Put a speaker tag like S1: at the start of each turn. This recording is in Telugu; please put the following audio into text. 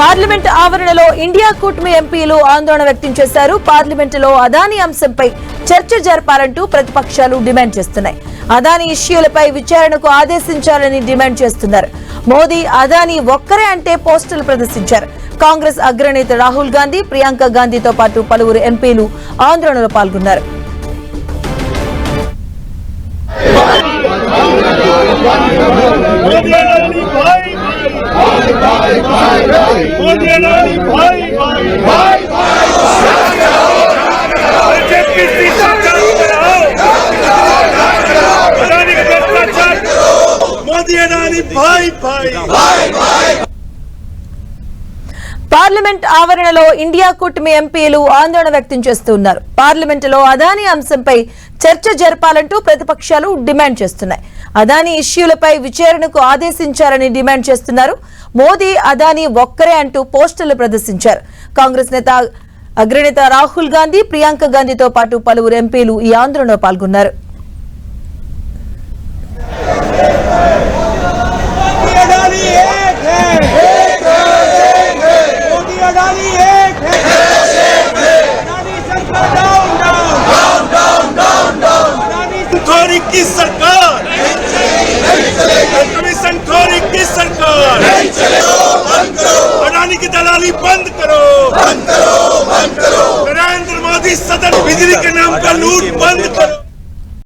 S1: పార్లమెంట్ ఆవరణలో ఇండియా కూటమి ఎంపీలు ఆందోళన వ్యక్తం చేశారు. పార్లమెంటులో అదానీ అంశంపై చర్చ జరపాలంటూ ప్రతిపక్షాలు డిమాండ్ చేస్తున్నాయి. అదానీ ఇష్యూలపై విచారణకు ఆదేశించాలని డిమాండ్ చేస్తున్నారు. మోదీ అదానీ ఒక్కరే అంటే పోస్టులు ప్రదర్శించారు. కాంగ్రెస్ అగ్రనేత రాహుల్ గాంధీ, ప్రియాంక గాంధీతో పాటు పలువురు ఎంపీలు ఆందోళనలో పాల్గొన్నారు. పార్లమెంట్ ఆవరణలో ఇండియా కూటమి ఎంపీలు ఆందోళన వ్యక్తం చేస్తున్నారు. పార్లమెంటులో అదానీ అంశంపై చర్చ జరపాలంటూ ప్రతిపక్షాలు డిమాండ్ చేస్తున్నాయి. అదానీ ఇష్యూలపై విచారణకు ఆదేశించాలని డిమాండ్ చేస్తున్నారు. మోదీ అదానీ ఒక్కరే అంటూ పోస్టర్లు ప్రదర్శించారు. కాంగ్రెస్ నేత అగ్రనేత రాహుల్ గాంధీ, ప్రియాంక గాంధీతో పాటు పలువురు ఎంపీలు ఈ ఆందోళనలో పాల్గొన్నారు.